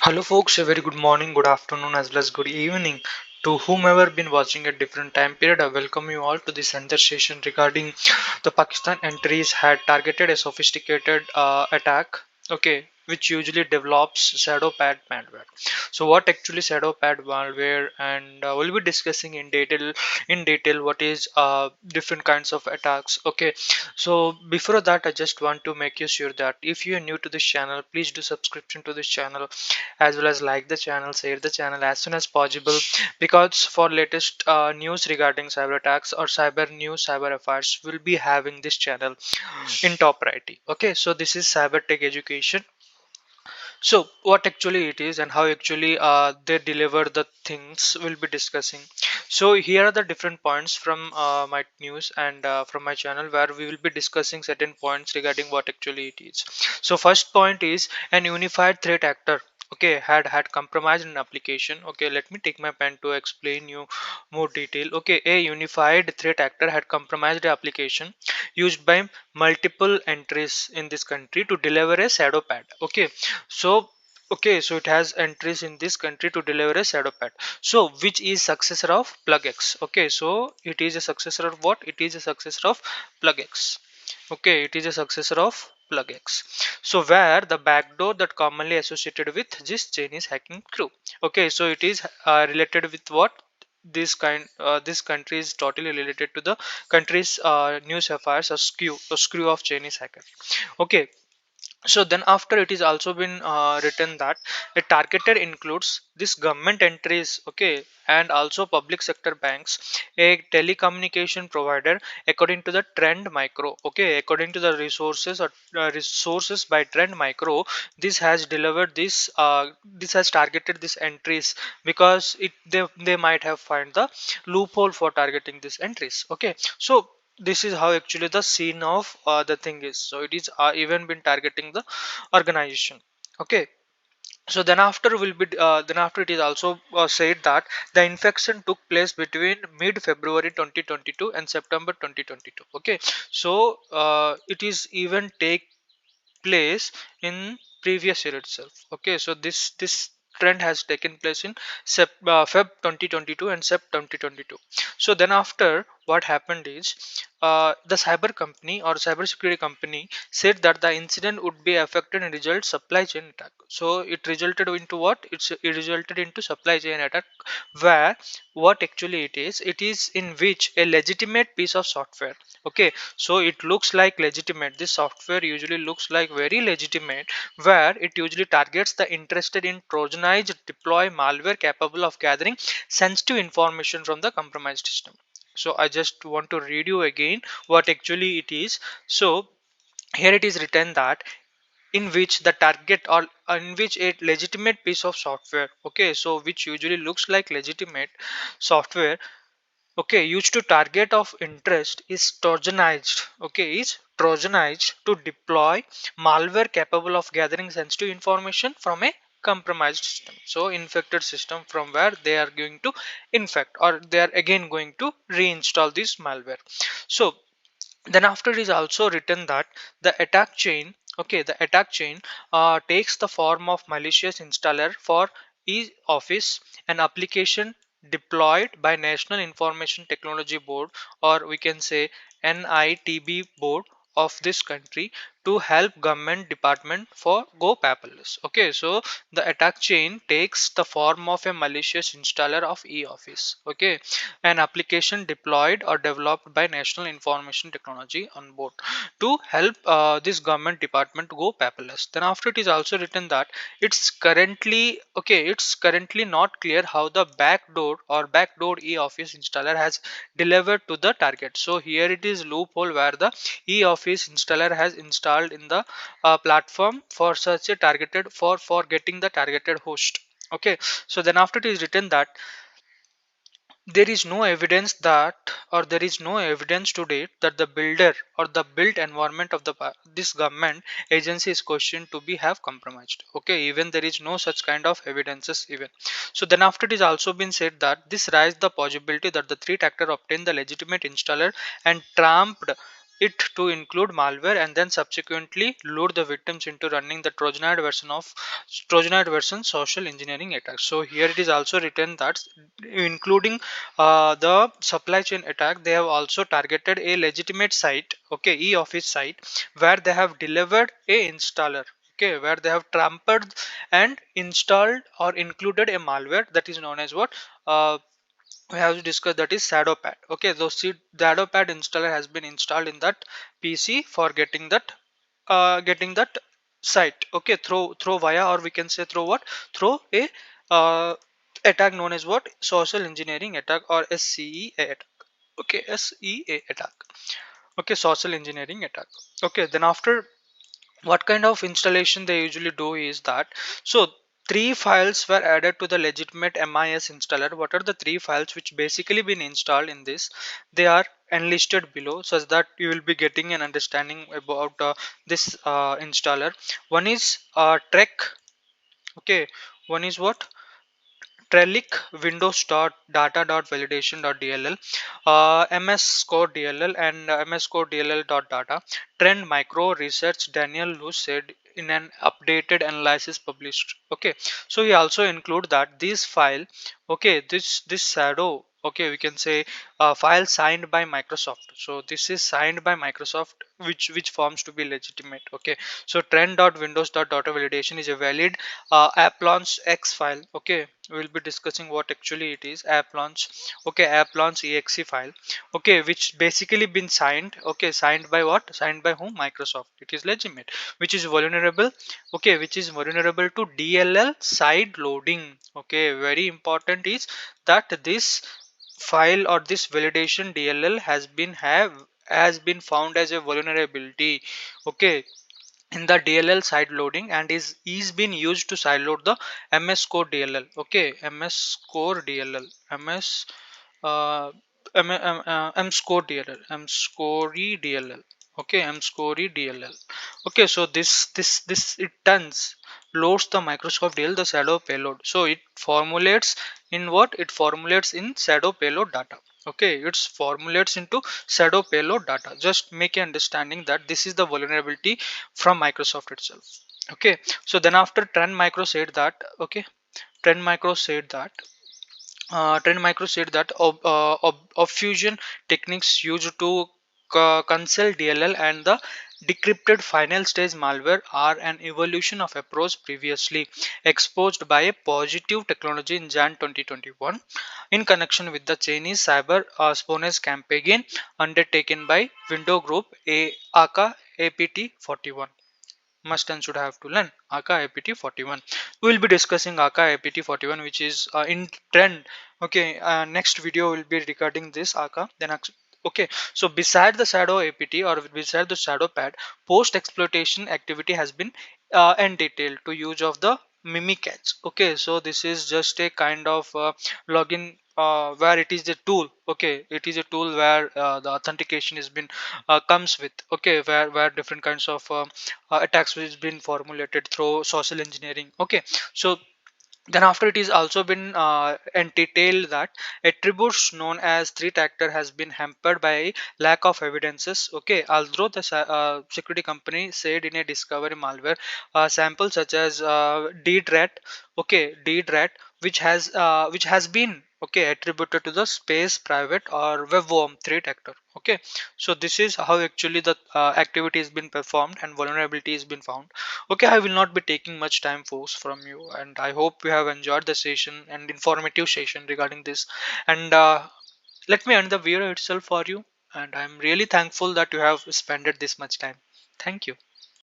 Hello folks, a very good morning, good afternoon as well as good evening to whomever been watching at different time period. I welcome you all to this another session regarding the Pakistan entries had targeted a sophisticated attack, okay, which usually develops Shadowpad malware. So what actually Shadowpad malware, and we'll be discussing in detail what is different kinds of attacks. Okay, so before that I just want to make you sure that if you are new to this channel, please do subscription to this channel as well as like the channel, share the channel as soon as possible, because for latest news regarding cyber attacks or cyber news, cyber affairs, will be having this channel in top priority. Okay, so this is cyber tech education. So what actually it is and how actually they deliver the things we'll be discussing. So here are the different points from my news and from my channel, where we will be discussing certain points regarding what actually it is. So first point is an unified threat actor, okay, had compromised an application. Okay, let me take my pen to explain you more detail. Okay, a unified threat actor had compromised the application used by multiple entries in this country to deliver a shadow pad. Okay, so so it has entries in this country to deliver a Shadowpad. So which is successor of plugx. Okay, so it is a successor of what? It is a successor of plugx. Okay, it is a successor of plugx. So where the backdoor that commonly associated with this Chinese hacking crew. Okay, so it is related with what? This country is totally related to the country's news affairs, a screw of Chinese hacker. Okay, so then after it is also been written that a targeted includes this government entries, okay, and also public sector banks, a telecommunication provider, according to the trend micro. Okay, according to the resources or resources by trend micro, this has delivered this has targeted these entries, because they might have find the loophole for targeting these entries. Okay, so this is how actually the scene of the thing is. So it is even been targeting the organization. Okay, so then after it is also said that the infection took place between mid February 2022 and September 2022. Okay, so it is even take place in previous year itself. Okay, so this trend has taken place in Feb 2022 and Sep 2022. So then after what happened is the cyber company or cybersecurity company said that the incident would be affected and result supply chain attack. So it resulted into what? It resulted into supply chain attack, where what actually it is in which a legitimate piece of software. Okay, so it looks like legitimate, this software usually looks like very legitimate, where it usually targets the interested in trojanized deploy malware capable of gathering sensitive information from the compromised system. So I just want to read you again what actually it is. So here it is written that in which the target or in which a legitimate piece of software, okay, so which usually looks like legitimate software, okay, used to target of interest is trojanized. Okay, is trojanized to deploy malware capable of gathering sensitive information from a compromised system, so infected system, from where they are going to infect, or they are again going to reinstall this malware. So then after it is also written that the attack chain, okay, the attack chain takes the form of malicious installer for e-office, an application deployed by National Information Technology Board, or we can say NITB board of this country, to help government department for go paperless. Okay, so the attack chain takes the form of a malicious installer of e-office, okay, an application deployed or developed by National Information Technology on board to help this government department to go paperless. Then after it is also written that it's currently not clear how the backdoor or backdoor e-office installer has delivered to the target. So here it is loophole where the e-office installer has installed in the platform for such a targeted for getting the targeted host. Okay, so then after it is written that there is no evidence that, or there is no evidence to date that the builder or the built environment of this government agency is questioned to be have compromised. Okay, even there is no such kind of evidences even. So then after it is also been said that this raised the possibility that the threat actor obtained the legitimate installer and tramped it to include malware and then subsequently lure the victims into running the Trojanite version social engineering attack. So here it is also written that including the supply chain attack, they have also targeted a legitimate site, okay, e-office site, where they have delivered a installer, okay, where they have trampled and installed or included a malware that is known as what, we have to discuss, that is Shadowpad. Okay, so see, Shadowpad installer has been installed in that PC for getting that site, okay, through via, or we can say through what, through a uh, attack known as what, social engineering attack, or SCEA attack. Okay, SEA attack. Okay, social engineering attack. Okay, then after, what kind of installation they usually do is that, so three files were added to the legitimate MIS installer. What are the three files which basically been installed in this? They are enlisted below, such that you will be getting an understanding about this installer. One is trek, okay, one is what, Trellic Windows dot data dot validation dot DLL, MS Core DLL, and MS Core DLL dot data. Trend Micro Research Daniel Lu said in an updated analysis published. Okay, so he also include that this file, okay, this shadow, okay, we can say file signed by Microsoft. So this is signed by Microsoft, which forms to be legitimate. Okay, so trend dot windows dot data validation is a valid app launch X file. Okay, we'll be discussing what actually it is. App launch, okay, app launch exe file, okay, which basically been signed, okay, signed by what, signed by whom, Microsoft. It is legitimate, which is vulnerable, okay, which is vulnerable to DLL side loading. Okay, very important is that this file or this validation DLL has been found as a vulnerability, okay, in the DLL side loading, and is being used to sideload the MS Core DLL. Okay, MS Core DLL, MS uh, M Score DLL, M Score DLL. Okay, M Score DLL. Okay, so this it turns loads the Microsoft DL, the shadow payload. So it formulates in what, it formulates in shadow payload data. Okay, it formulates into shadow payload data. Just make an understanding that this is the vulnerability from Microsoft itself. Okay, so then after Trend Micro said that, okay, Trend Micro said that Trend Micro said that fusion techniques used to conceal DLL and the decrypted final stage malware are an evolution of approach previously exposed by a positive technology in Jan 2021 in connection with the Chinese cyber espionage campaign undertaken by Window Group AKA APT 41. Must and should have to learn aka apt 41. We will be discussing aka apt 41, which is in trend. Okay, next video will be regarding this aka, then okay, so beside the shadow apt, or beside the shadow pad, post exploitation activity has been in detail to use of the mimikatz. Okay, so this is just a kind of login where it is a tool. Okay, it is a tool where the authentication has been comes with, okay, where different kinds of attacks which has been formulated through social engineering. Okay, so then after, it is also been entailed that attributes known as threat actor has been hampered by lack of evidences. Okay, although the security company said in a discovery malware sample such as DDRAT, okay, DDRAT, which has been, okay, attributed to the space private or web worm threat actor. Okay, so this is how actually the activity has been performed and vulnerability has been found. Okay, I will not be taking much time force from you, and I hope you have enjoyed the session and informative session regarding this. And let me end the video itself for you. And I'm really thankful that you have spent this much time. Thank you.